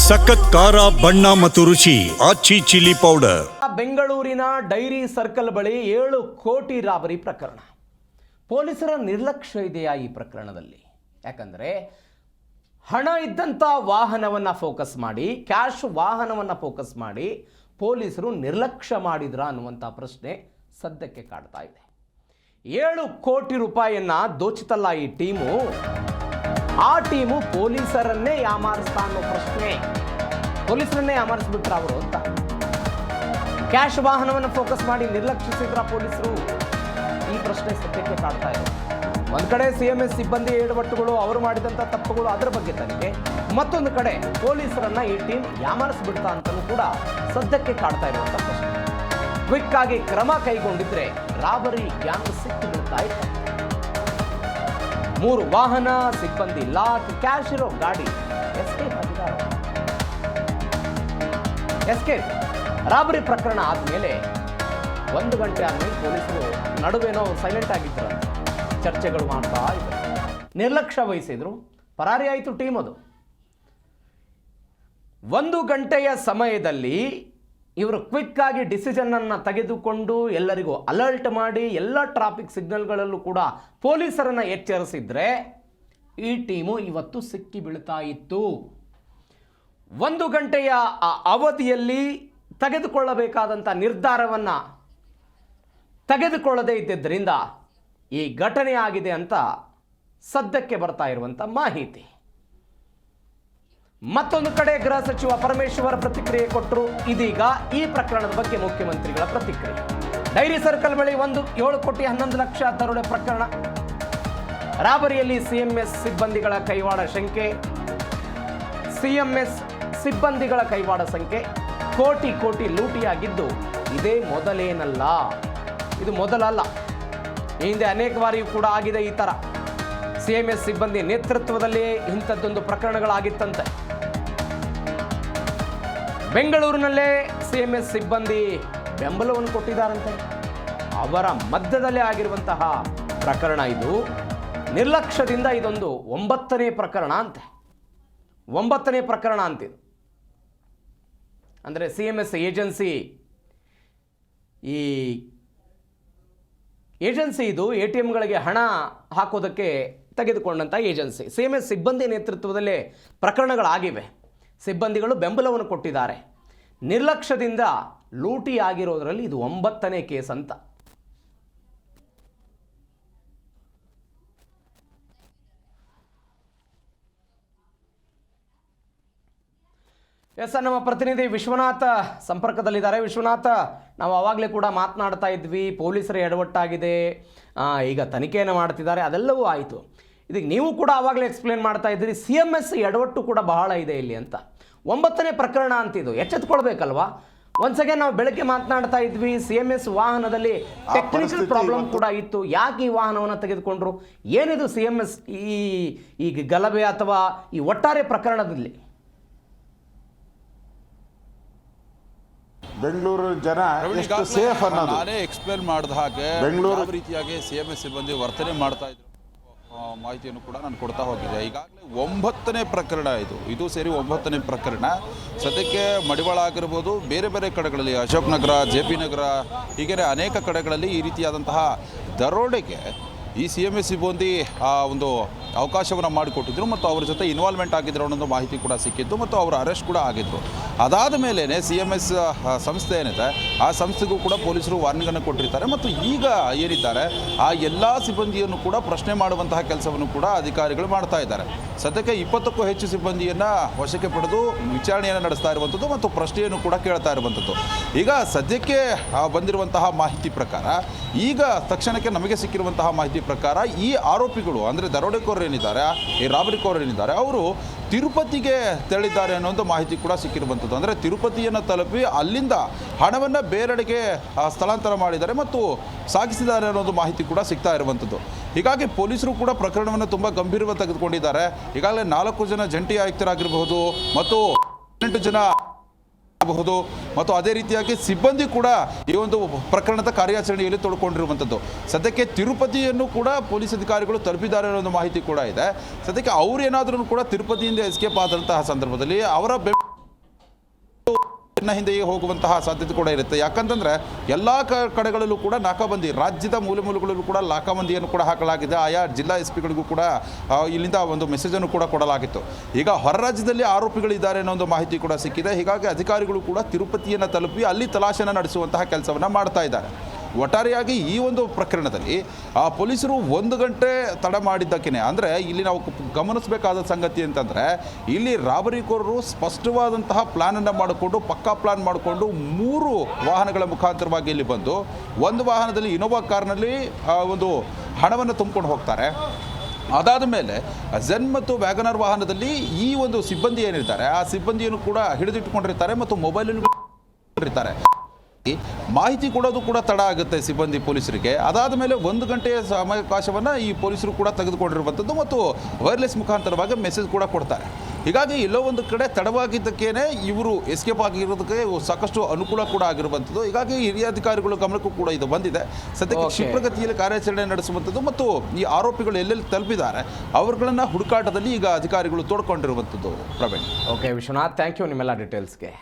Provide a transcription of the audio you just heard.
ಸಖತ್ ಖಾರ ಬಣ್ಣ ಮತ್ತು ರುಚಿ ಆಚಿ ಚಿಲ್ಲಿ ಪೌಡರ್. ಬೆಂಗಳೂರಿನ ಡೈರಿ ಸರ್ಕಲ್ ಬಳಿ 7 ಕೋಟಿ ರಾಬರಿ ಪ್ರಕರಣ. ಪೊಲೀಸರ ನಿರ್ಲಕ್ಷ್ಯ ಇದೆಯಾ ಈ ಪ್ರಕರಣದಲ್ಲಿ? ಯಾಕಂದರೆ ಹಣ ಇದ್ದಂಥ ವಾಹನವನ್ನು ಫೋಕಸ್ ಮಾಡಿ, ಕ್ಯಾಶ್ ವಾಹನವನ್ನು ಫೋಕಸ್ ಮಾಡಿ ಪೊಲೀಸರು ನಿರ್ಲಕ್ಷ್ಯ ಮಾಡಿದ್ರ ಅನ್ನುವಂಥ ಪ್ರಶ್ನೆ ಸದ್ಯಕ್ಕೆ ಕಾಡ್ತಾ ಇದೆ. 7 ಕೋಟಿ ರೂಪಾಯಿಯನ್ನು ದೋಚಿತಲ್ಲ ಈ ಟೀಮು. ಆ ಟೀಮು ಪೊಲೀಸರನ್ನೇ ಯಾಮಾರಿಸ್ತಾ ಅನ್ನೋ ಪ್ರಶ್ನೆ. ಪೊಲೀಸರನ್ನೇ ಯಾಮಾರಿಸ್ಬಿಟ್ರ ಅವರು ಅಂತ. ಕ್ಯಾಶ್ ವಾಹನವನ್ನು ಫೋಕಸ್ ಮಾಡಿ ನಿರ್ಲಕ್ಷಿಸಿದ್ರ ಪೊಲೀಸರು? ಈ ಪ್ರಶ್ನೆ ಸದ್ಯಕ್ಕೆ ಕಾಡ್ತಾ ಇದೆ. ಒಂದು ಕಡೆ CMS ಸಿಬ್ಬಂದಿ ಎಡವಟ್ಟುಗಳು, ಅವರು ಮಾಡಿದಂಥ ತಪ್ಪುಗಳು, ಅದರ ಬಗ್ಗೆ ತನಿಖೆ. ಮತ್ತೊಂದು ಕಡೆ ಪೊಲೀಸರನ್ನ ಈ ಟೀಮ್ ಯಾಮಾರಿಸ್ಬಿಡ್ತಾ ಅಂತಲೂ ಕೂಡ ಸದ್ಯಕ್ಕೆ ಕಾಡ್ತಾ ಇರುವಂಥ ಪ್ರಶ್ನೆ. ಕ್ವಿಕ್ ಆಗಿ ಕ್ರಮ ಕೈಗೊಂಡಿದ್ರೆ ರಾಬರಿ ಗ್ಯಾಂಗ್ ಸಿಕ್ಕು ಬಿಡ್ತಾ ಇತ್ತು. 3 ವಾಹನ, ಸಿಬ್ಬಂದಿ ಲಾಕ್, ಕ್ಯಾಶ್ ಇರೋ ಗಾಡಿ ಎಸ್ಕೇಪ್ ಆಗಿದ್ದಾರೆ. ಎಸ್ಕೇಪ್ ರಾಬರಿ ಪ್ರಕರಣ ಆದಮೇಲೆ 1 ಗಂಟೆ ಆದಮೇಲೆ ಪೊಲೀಸರು ನಡುವೇನೋ ಸೈಲೆಂಟ್ ಆಗಿದ್ರು, ಚರ್ಚೆಗಳು ಮಾಡ್ತಾ ಇದ್ರು, ನಿರ್ಲಕ್ಷ್ಯ ವಹಿಸಿದ್ರು, ಪರಾರಿ ಆಯಿತು ಟೀಮ್. ಅದು 1 ಗಂಟೆಯ ಸಮಯದಲ್ಲಿ ಇವರು ಕ್ವಿಕ್ ಆಗಿ ಡಿಸಿಷನ್ ಅನ್ನು ತೆಗೆದುಕೊಂಡು ಎಲ್ಲರಿಗೂ ಅಲರ್ಟ್ ಮಾಡಿ ಎಲ್ಲ ಟ್ರಾಫಿಕ್ ಸಿಗ್ನಲ್ಗಳಲ್ಲೂ ಕೂಡ ಪೊಲೀಸರನ್ನು ಎಚ್ಚರಿಸಿದ್ರೆ ಈ ಟೀಮು ಇವತ್ತು ಸಿಕ್ಕಿ ಬೀಳ್ತಾ ಇತ್ತು. 1 ಗಂಟೆಯ ಆ ಅವಧಿಯಲ್ಲಿ ತೆಗೆದುಕೊಳ್ಳಬೇಕಾದಂಥ ನಿರ್ಧಾರವನ್ನು ತೆಗೆದುಕೊಳ್ಳದೇ ಇದ್ದಿದ್ದರಿಂದ ಈ ಘಟನೆ ಆಗಿದೆ ಅಂತ ಸದ್ಯಕ್ಕೆ ಬರ್ತಾ ಇರುವಂಥ ಮಾಹಿತಿ. ಮತ್ತೊಂದು ಕಡೆ ಗೃಹ ಸಚಿವ ಪರಮೇಶ್ವರ್ ಪ್ರತಿಕ್ರಿಯೆ ಕೊಟ್ಟರು. ಇದೀಗ ಈ ಪ್ರಕರಣದ ಬಗ್ಗೆ ಮುಖ್ಯಮಂತ್ರಿಗಳ ಪ್ರತಿಕ್ರಿಯೆ. ಡೈರಿ ಸರ್ಕಲ್ ಬಳಿ 7 ಕೋಟಿ 11 ಲಕ್ಷ ದರೋಡೆ ಪ್ರಕರಣ. ರಾಬರಿಯಲ್ಲಿ CMS ಸಿಬ್ಬಂದಿಗಳ ಕೈವಾಡ ಶಂಕೆ. CMS ಸಿಬ್ಬಂದಿಗಳ ಕೈವಾಡ ಸಂಖ್ಯೆ ಕೋಟಿ ಲೂಟಿಯಾಗಿದ್ದು ಇದೇ ಮೊದಲೇನಲ್ಲ, ಇದು ಮೊದಲಲ್ಲ. ಈ ಹಿಂದೆ ಅನೇಕ ಬಾರಿಯೂ ಕೂಡ ಆಗಿದೆ ಈ ಥರ. CMS ಸಿಬ್ಬಂದಿ ನೇತೃತ್ವದಲ್ಲಿ ಇಂಥದ್ದೊಂದು ಪ್ರಕರಣಗಳಾಗಿತ್ತಂತೆ. ಬೆಂಗಳೂರಿನಲ್ಲೇ CMS ಸಿಬ್ಬಂದಿ ಬೆಂಬಲವನ್ನು ಕೊಟ್ಟಿದ್ದಾರಂತೆ. ಅವರ ಮಧ್ಯದಲ್ಲೇ ಆಗಿರುವಂತಹ ಪ್ರಕರಣ ಇದು. ನಿರ್ಲಕ್ಷ್ಯದಿಂದ ಇದೊಂದು 9ನೇ ಪ್ರಕರಣ ಅಂತೆ. 9ನೇ ಪ್ರಕರಣ ಅಂತಿದು. ಅಂದರೆ CMS ಏಜೆನ್ಸಿ, ಈ ಏಜೆನ್ಸಿ ಇದು ATMಗಳಿಗೆ ಹಣ ಹಾಕೋದಕ್ಕೆ ತೆಗೆದುಕೊಂಡಂಥ ಏಜೆನ್ಸಿ. CMS ಸಿಬ್ಬಂದಿ ನೇತೃತ್ವದಲ್ಲೇ ಪ್ರಕರಣಗಳಾಗಿವೆ. ಸಿಬ್ಬಂದಿಗಳು ಬೆಂಬಲವನ್ನು ಕೊಟ್ಟಿದ್ದಾರೆ. ನಿರ್ಲಕ್ಷ್ಯದಿಂದ ಲೂಟಿ ಆಗಿರೋದರಲ್ಲಿ ಇದು 9ನೇ ಕೇಸ್ ಅಂತ. ಎಸ್, ನಮ್ಮ ಪ್ರತಿನಿಧಿ ವಿಶ್ವನಾಥ ಸಂಪರ್ಕದಲ್ಲಿದ್ದಾರೆ. ವಿಶ್ವನಾಥ, ನಾವು ಆವಾಗಲೇ ಕೂಡ ಮಾತನಾಡ್ತಾ ಇದ್ವಿ, ಪೊಲೀಸರ ಎಡವಟ್ಟಾಗಿದೆ, ಈಗ ತನಿಖೆಯನ್ನು ಮಾಡ್ತಿದ್ದಾರೆ, ಅದೆಲ್ಲವೂ ಆಯಿತು. ಇದಕ್ಕೆ ನೀವು ಕೂಡ ಆವಾಗಲೇ ಎಕ್ಸ್ಪ್ಲೇನ್ ಮಾಡ್ತಾ ಇದ್ದೀರಿ, CMS ಎಡವಟ್ಟು ಕೂಡ ಬಹಳ ಇದೆ ಇಲ್ಲಿ ಅಂತ. 9ನೇ ಪ್ರಕರಣ ಅಂತಿದ್ದು, ಎಚ್ಚೆತ್ಕೊಳ್ಬೇಕಲ್ವಾ? ಒನ್ಸ್ ಅಗೇನ್ ನಾವು ಬೆಳಗ್ಗೆ ಮಾತನಾಡ್ತಾ ಇದ್ವಿ, CMS ವಾಹನದಲ್ಲಿ ಟೆಕ್ನಿಕಲ್ ಪ್ರಾಬ್ಲಮ್ ಕೂಡ ಇತ್ತು. ಯಾಕೆ ಈ ವಾಹನವನ್ನು ತೆಗೆದುಕೊಂಡ್ರು? ಏನಿದು CMS ಈ ಗಲಭೆ ಅಥವಾ ಈ ಒಟ್ಟಾರೆ ಪ್ರಕರಣದಲ್ಲಿ? ಬೆಂಗಳೂರು ಜನ ಎಷ್ಟು ಸೇಫ್ ಅನ್ನೋದು ನಾನೇ ಎಕ್ಸ್ಪ್ಲೇನ್ ಮಾಡಿದ ಹಾಗೆ ಬೆಂಗಳೂರು ರೀತಿಯಾಗಿ CMS ಸಿಬ್ಬಂದಿ ವರ್ತನೆ ಮಾಡ್ತಾ ಇದ್ರು ಮಾಹಿತಿಯನ್ನು ಕೂಡ ನಾನು ಕೊಡ್ತಾ ಹೋಗಿದ್ದೆ. ಈಗಾಗಲೇ 9ನೇ ಪ್ರಕರಣ ಇದು ಸೇರಿ 9ನೇ ಪ್ರಕರಣ. ಸದ್ಯಕ್ಕೆ ಮಡಿವಾಳ ಆಗಿರ್ಬೋದು, ಬೇರೆ ಬೇರೆ ಕಡೆಗಳಲ್ಲಿ ಅಶೋಕ್ ನಗರ, JP ನಗರ, ಹೀಗೆ ಅನೇಕ ಕಡೆಗಳಲ್ಲಿ ಈ ರೀತಿಯಾದಂತಹ ದರೋಡೆಗೆ ಈ CMS ಸಿಬ್ಬಂದಿ ಒಂದು ಅವಕಾಶವನ್ನು ಮಾಡಿಕೊಟ್ಟಿದ್ರು ಮತ್ತು ಅವರ ಜೊತೆ ಇನ್ವಾಲ್ವ್ಮೆಂಟ್ ಆಗಿದ್ರು ಅನ್ನೋದು ಮಾಹಿತಿ ಕೂಡ ಸಿಕ್ಕಿದ್ದು ಮತ್ತು ಅವರು ಅರೆಸ್ಟ್ ಕೂಡ ಆಗಿದ್ದರು. ಅದಾದ ಮೇಲೇ CMS ಸಂಸ್ಥೆ ಏನಿದೆ ಆ ಸಂಸ್ಥೆಗೂ ಕೂಡ ಪೊಲೀಸರು ವಾರ್ನಿಂಗನ್ನು ಕೊಟ್ಟಿರ್ತಾರೆ ಮತ್ತು ಈಗ ಏನಿದ್ದಾರೆ ಆ ಎಲ್ಲ ಸಿಬ್ಬಂದಿಯನ್ನು ಕೂಡ ಪ್ರಶ್ನೆ ಮಾಡುವಂತಹ ಕೆಲಸವನ್ನು ಕೂಡ ಅಧಿಕಾರಿಗಳು ಮಾಡ್ತಾ ಇದ್ದಾರೆ. ಸದ್ಯಕ್ಕೆ 20ಕ್ಕೂ ಹೆಚ್ಚು ಸಿಬ್ಬಂದಿಯನ್ನು ವಶಕ್ಕೆ ಪಡೆದು ವಿಚಾರಣೆಯನ್ನು ನಡೆಸ್ತಾ ಇರುವಂಥದ್ದು ಮತ್ತು ಪ್ರಶ್ನೆಯನ್ನು ಕೂಡ ಕೇಳ್ತಾ ಇರುವಂಥದ್ದು. ಈಗ ಸದ್ಯಕ್ಕೆ ಬಂದಿರುವಂತಹ ಮಾಹಿತಿ ಪ್ರಕಾರ, ಈಗ ತಕ್ಷಣಕ್ಕೆ ನಮಗೆ ಸಿಕ್ಕಿರುವಂತಹ ಮಾಹಿತಿ ಪ್ರಕಾರ ಈ ಆರೋಪಿಗಳು ಅಂದರೆ ದರೋಡೆಕೋರರು ಏನಿದ್ದಾರೆ, ಈ ರಾಬರಿಕೋರರು ಏನಿದ್ದಾರೆ, ಅವರು ತಿರುಪತಿಗೆ ತೆರಳಿದ್ದಾರೆ ಅನ್ನೋ ಮಾಹಿತಿ ಕೂಡ ಸಿಕ್ಕಿರುವಂಥದ್ದು. ಅಂದರೆ ತಿರುಪತಿಯನ್ನು ತಲುಪಿ ಅಲ್ಲಿಂದ ಹಣವನ್ನು ಬೇರೆಡೆಗೆ ಸ್ಥಳಾಂತರ ಮಾಡಿದ್ದಾರೆ ಮತ್ತು ಸಾಗಿಸಿದ್ದಾರೆ ಅನ್ನೋದು ಮಾಹಿತಿ ಕೂಡ ಸಿಗ್ತಾ ಇರುವಂಥದ್ದು. ಹೀಗಾಗಿ ಪೊಲೀಸರು ಕೂಡ ಪ್ರಕರಣವನ್ನು ತುಂಬ ಗಂಭೀರವಾಗಿ ತೆಗೆದುಕೊಂಡಿದ್ದಾರೆ. ಈಗಾಗಲೇ 4 ಜನ ಜಂಟಿ ಆಯುಕ್ತರಾಗಿರಬಹುದು ಮತ್ತು 8 ಜನ ಬಹುದು ಮತ್ತು ಅದೇ ರೀತಿಯಾಗಿ ಸಿಬ್ಬಂದಿ ಕೂಡ ಈ ಒಂದು ಪ್ರಕರಣದ ಕಾರ್ಯಾಚರಣೆಯಲ್ಲಿ ತೊಡಕೊಂಡಿರುವಂಥದ್ದು. ಸದ್ಯಕ್ಕೆ ತಿರುಪತಿಯನ್ನು ಕೂಡ ಪೊಲೀಸ್ ಅಧಿಕಾರಿಗಳು ತಲುಪಿದ್ದಾರೆ ಅನ್ನೋ ಮಾಹಿತಿ ಕೂಡ ಇದೆ. ಸದ್ಯಕ್ಕೆ ಅವರೇನಾದರೂ ಕೂಡ ತಿರುಪತಿಯಿಂದ ಎಸ್ಕೇಪ್ ಆದಂತಹ ಸಂದರ್ಭದಲ್ಲಿ ಅವರ ಹಿಂದೆಯೇ ಹೋಗುವಂತಹ ಸಾಧ್ಯತೆ ಕೂಡ ಇರುತ್ತೆ. ಯಾಕಂತಂದರೆ ಎಲ್ಲ ಕಡೆಗಳಲ್ಲೂ ಕೂಡ ನಾಕಾಬಂದಿ, ರಾಜ್ಯದ ಮೂಲೆಗಳಲ್ಲೂ ಕೂಡ ನಾಕಾಬಂದಿಯನ್ನು ಕೂಡ ಹಾಕಲಾಗಿದೆ. ಆಯಾ ಜಿಲ್ಲಾ ಎಸ್ ಪಿಗಳಿಗೂ ಕೂಡ ಇಲ್ಲಿಂದ ಒಂದು ಮೆಸೇಜನ್ನು ಕೂಡ ಕೊಡಲಾಗಿತ್ತು. ಈಗ ಹೊರ ರಾಜ್ಯದಲ್ಲಿ ಆರೋಪಿಗಳಿದ್ದಾರೆ ಅನ್ನೋ ಒಂದು ಮಾಹಿತಿ ಕೂಡ ಸಿಕ್ಕಿದೆ. ಹೀಗಾಗಿ ಅಧಿಕಾರಿಗಳು ಕೂಡ ತಿರುಪತಿಯನ್ನು ತಲುಪಿ ಅಲ್ಲಿ ತಲಾಶೆನ ನಡೆಸುವಂತಹ ಕೆಲಸವನ್ನು ಮಾಡ್ತಾ ಇದ್ದಾರೆ. ಒಟ್ಟಾರೆಯಾಗಿ ಈ ಒಂದು ಪ್ರಕರಣದಲ್ಲಿ ಪೊಲೀಸರು 1 ಗಂಟೆ ತಡ ಮಾಡಿದ್ದಕ್ಕೇ, ಅಂದರೆ ಇಲ್ಲಿ ನಾವು ಗಮನಿಸಬೇಕಾದ ಸಂಗತಿ ಅಂತಂದರೆ, ಇಲ್ಲಿ ರಾಬರಿಕೋರರು ಸ್ಪಷ್ಟವಾದಂತಹ ಪ್ಲ್ಯಾನನ್ನು ಮಾಡಿಕೊಂಡು, ಪಕ್ಕಾ ಪ್ಲ್ಯಾನ್ ಮಾಡಿಕೊಂಡು 3 ವಾಹನಗಳ ಮುಖಾಂತರವಾಗಿ ಇಲ್ಲಿ ಬಂದು, ಒಂದು ವಾಹನದಲ್ಲಿ ಇನೋವಾ ಕಾರ್ನಲ್ಲಿ ಒಂದು ಹಣವನ್ನು ತುಂಬಿಕೊಂಡು ಹೋಗ್ತಾರೆ. ಅದಾದ ಮೇಲೆ ಝೆನ್ ಮತ್ತು ವ್ಯಾಗನರ್ ವಾಹನದಲ್ಲಿ ಈ ಒಂದು ಸಿಬ್ಬಂದಿ ಏನಿರ್ತಾರೆ ಆ ಸಿಬ್ಬಂದಿಯನ್ನು ಕೂಡ ಹಿಡಿದಿಟ್ಟುಕೊಂಡಿರ್ತಾರೆ ಮತ್ತು ಮೊಬೈಲನ್ನು ಇರ್ತಾರೆ. ಮಾಹಿತಿ ಕೊಡೋದು ಕೂಡ ತಡ ಆಗುತ್ತೆ ಸಿಬ್ಬಂದಿ ಪೊಲೀಸರಿಗೆ. ಅದಾದ ಮೇಲೆ 1 ಗಂಟೆಯ ಸಮಯಾವಕಾಶವನ್ನು ಈ ಪೊಲೀಸರು ಕೂಡ ತೆಗೆದುಕೊಂಡಿರುವಂಥದ್ದು ಮತ್ತು ವೈರ್ಲೆಸ್ ಮುಖಾಂತರವಾಗಿ ಮೆಸೇಜ್ ಕೂಡ ಕೊಡ್ತಾರೆ. ಹೀಗಾಗಿ ಎಲ್ಲೋ ಒಂದು ಕಡೆ ತಡವಾಗಿದ್ದಕ್ಕೇನೆ ಇವರು ಎಸ್ಕೇಪ್ ಆಗಿರೋದಕ್ಕೆ ಸಾಕಷ್ಟು ಅನುಕೂಲ ಕೂಡ ಆಗಿರುವಂಥದ್ದು. ಹೀಗಾಗಿ ಹಿರಿಯ ಅಧಿಕಾರಿಗಳ ಗಮನಕ್ಕೂ ಕೂಡ ಇದು ಬಂದಿದೆ. ಸದ್ಯಕ್ಕೆ ಕ್ಷಿಪ್ರಗತಿಯಲ್ಲಿ ಕಾರ್ಯಾಚರಣೆ ನಡೆಸುವಂಥದ್ದು ಮತ್ತು ಈ ಆರೋಪಿಗಳು ಎಲ್ಲೆಲ್ಲಿ ತಲುಪಿದ್ದಾರೆ ಅವರುಗಳನ್ನು ಹುಡುಕಾಟದಲ್ಲಿ ಈಗ ಅಧಿಕಾರಿಗಳು ತೋಡ್ಕೊಂಡಿರುವಂಥದ್ದು. Praveen. Okay Vishwanath, thank you ನಿಮ್ಮೆಲ್ಲ ಡೀಟೇಲ್ಸ್ಗೆ.